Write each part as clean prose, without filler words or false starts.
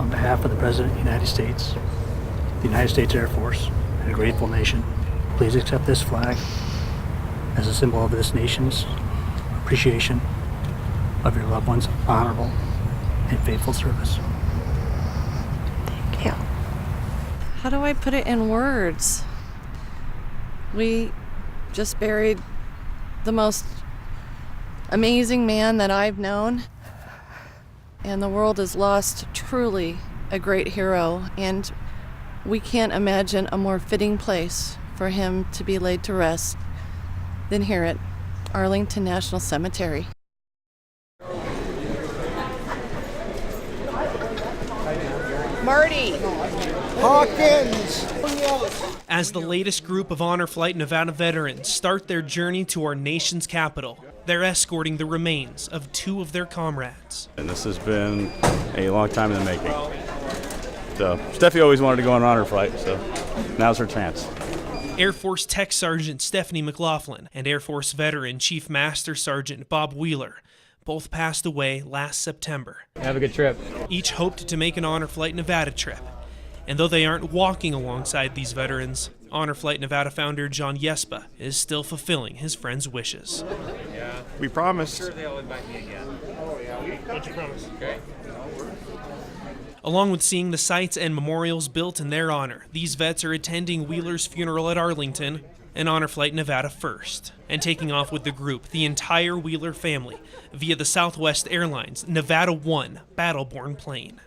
On behalf of the President of the United States, the United States Air Force, and a grateful nation, please accept this flag as a symbol of this nation's appreciation of your loved ones' honorable and faithful service. Thank you. How do I put it in words? We just buried the most amazing man that I've known, and the world has lost truly a great hero, and we can't imagine a more fitting place for him to be laid to rest than here at Arlington National Cemetery. Marty! Hawkins! As the latest group of Honor Flight Nevada veterans start their journey to our nation's capital, they're escorting the remains of two of their comrades. And this has been a long time in the making. So Steffi always wanted to go on an honor flight, so now's her chance. Air Force Tech Sergeant Stephanie McLaughlin and Air Force veteran Chief Master Sergeant Bob Wheeler both passed away last September. Have a good trip. Each hoped to make an Honor Flight Nevada trip. And though they aren't walking alongside these veterans, Honor Flight Nevada founder John Yespa is still fulfilling his friend's wishes. We promised. What'd you promise? Okay. Along with seeing the sites and memorials built in their honor, these vets are attending Wheeler's funeral at Arlington and Honor Flight Nevada first, and taking off with the group, the entire Wheeler family, via the Southwest Airlines Nevada 1 battle-borne plane.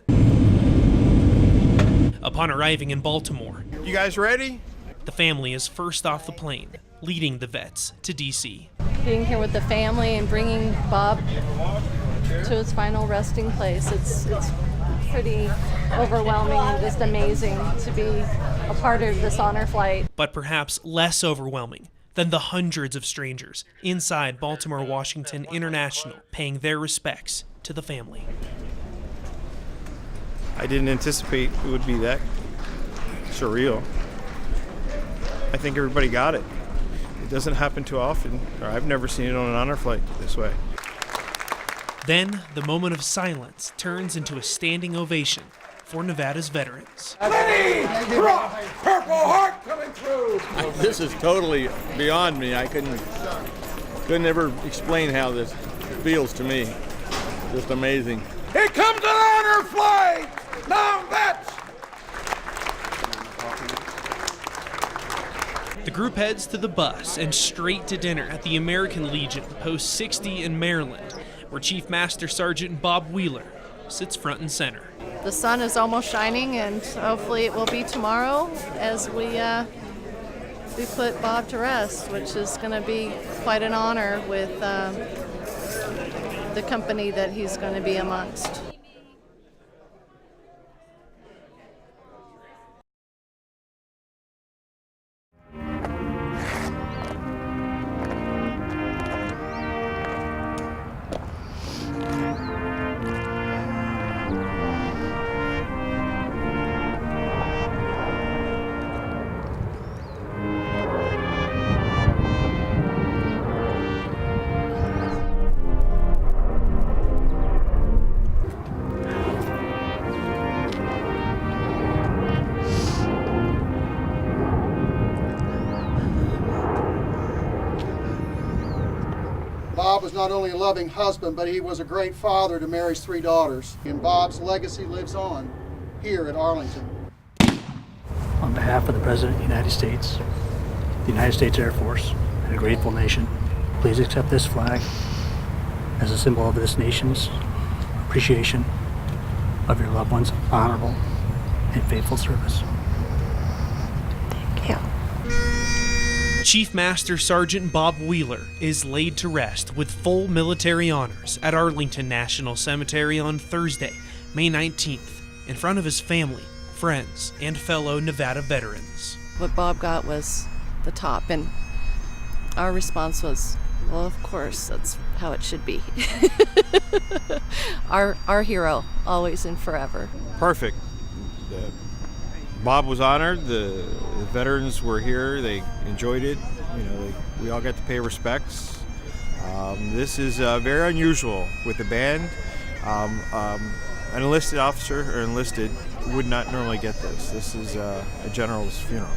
Upon arriving in Baltimore, You guys ready? the family is first off the plane, leading the vets to D.C. Being here with the family and bringing Bob to his final resting place, it's pretty overwhelming and just amazing to be a part of this honor flight. But perhaps less overwhelming than the hundreds of strangers inside Baltimore Washington International paying their respects to the family. I didn't anticipate it would be that surreal. I think everybody got it. It doesn't happen too often, or I've never seen it on an honor flight this way. Then the moment of silence turns into a standing ovation for Nevada's veterans. Purple Heart coming through! This is totally beyond me. I couldn't ever explain how this feels to me. Just amazing. Here comes an honor flight! Now vets! The group heads to the bus and straight to dinner at the American Legion, Post 60 in Maryland, where Chief Master Sergeant Bob Wheeler sits front and center. The sun is almost shining, and hopefully it will be tomorrow as we put Bob to rest, which is going to be quite an honor with the company that he's going to be amongst. Bob was not only a loving husband, but he was a great father to Mary's 3 daughters. And Bob's legacy lives on here at Arlington. On behalf of the President of the United States, the United States Air Force, and a grateful nation, please accept this flag as a symbol of this nation's appreciation of your loved ones' honorable and faithful service. Thank you. Chief Master Sergeant Bob Wheeler is laid to rest with full military honors at Arlington National Cemetery on Thursday, May 19th, in front of his family, friends, and fellow Nevada veterans. What Bob got was the top, and our response was, well, of course, that's how it should be. Our hero, always and forever. Perfect. Bob was honored. The veterans were here. They enjoyed it. You know, we all got to pay respects. This is very unusual with the band. An enlisted officer or enlisted would not normally get this. This is a general's funeral.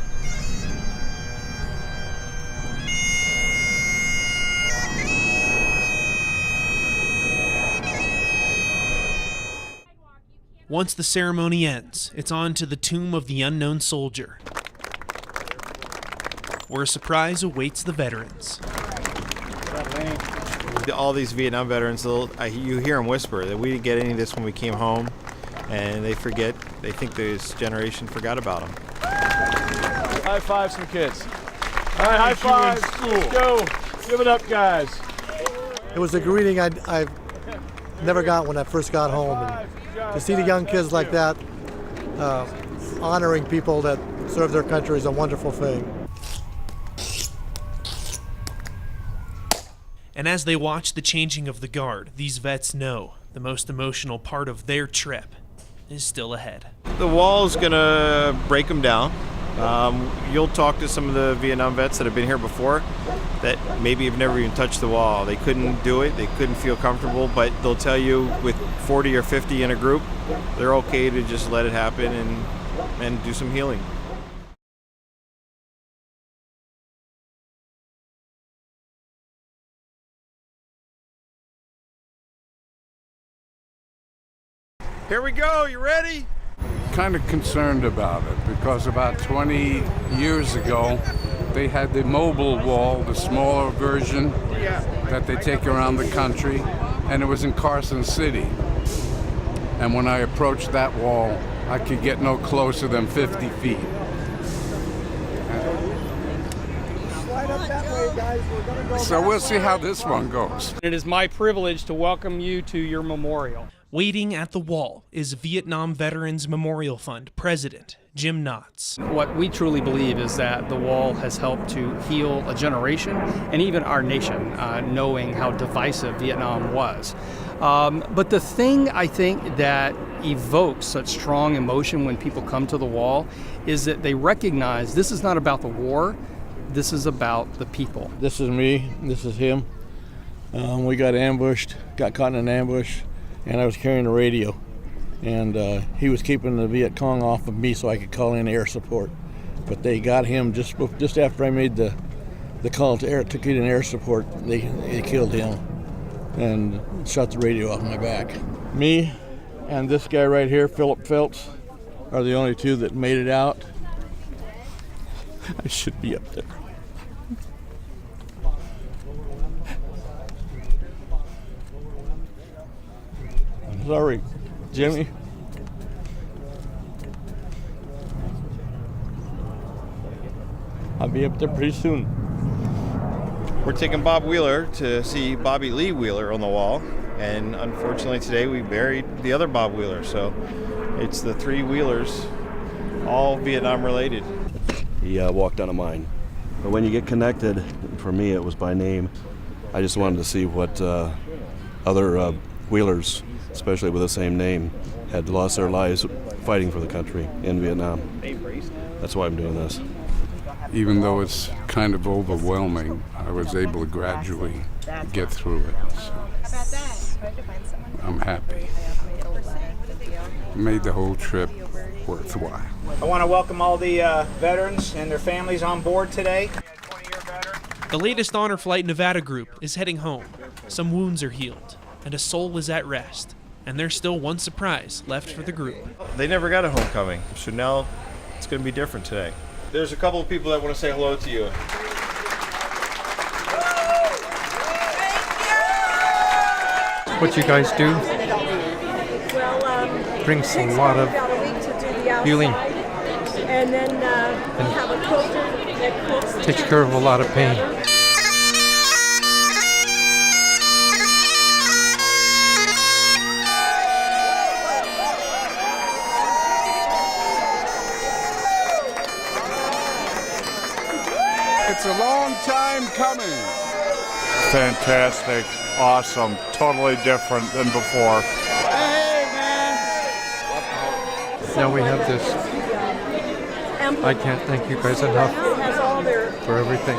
Once the ceremony ends, it's on to the tomb of the unknown soldier, where a surprise awaits the veterans. All these Vietnam veterans, you hear them whisper that we didn't get any of this when we came home, and they forget. They think this generation forgot about them. High five some kids. All right, high five. Let's go. Give it up, guys. It was a greeting I never got when I first got home. And to see the young kids like that, honoring people that serve their country is a wonderful thing. And as they watch the changing of the guard, these vets know the most emotional part of their trip is still ahead. The wall is going to break them down. You'll talk to some of the Vietnam vets that have been here before that maybe have never even touched the wall. They couldn't do it, they couldn't feel comfortable, but they'll tell you with 40 or 50 in a group, they're okay to just let it happen and do some healing. Here we go, you ready? Kind of concerned about it because about 20 years ago they had the mobile wall, the smaller version that they take around the country, and it was in Carson City. And when I approached that wall, I could get no closer than 50 feet. So we'll see how this one goes. It is my privilege to welcome you to your memorial. Waiting at the wall is Vietnam Veterans Memorial Fund President Jim Knotts. What we truly believe is that the wall has helped to heal a generation and even our nation, knowing how divisive Vietnam was. But the thing I think that evokes such strong emotion when people come to the wall is that they recognize this is not about the war, this is about the people. This is me, this is him. We got ambushed, got caught in an ambush, and I was carrying a radio. And he was keeping the Viet Cong off of me so I could call in air support. But they got him just after I made the call to air, took it in air support, they killed him and shot the radio off my back. Me and this guy right here, Philip Phelps, are the only two that made it out. I should be up there. Sorry, Jimmy. I'll be up there pretty soon. We're taking Bob Wheeler to see Bobby Lee Wheeler on the wall, and unfortunately today we buried the other Bob Wheeler, so it's the three Wheelers, all Vietnam related. He walked on a mine. But when you get connected, for me it was by name. I just wanted to see what other Wheelers, especially with the same name, had lost their lives fighting for the country in Vietnam. That's why I'm doing this. Even though it's kind of overwhelming, I was able to gradually get through it. So I'm happy. Made the whole trip worthwhile. I want to welcome all the veterans and their families on board today. The latest Honor Flight Nevada group is heading home. Some wounds are healed, and a soul is at rest. And there's still one surprise left for the group. They never got a homecoming, so now it's going to be different today. There's a couple of people that want to say hello to you. What you guys do brings a lot of healing and have a culture that takes care of a lot of pain. It's a long time coming. Fantastic, awesome, totally different than before. Hey, man! Now we have this. I can't thank you guys enough for everything.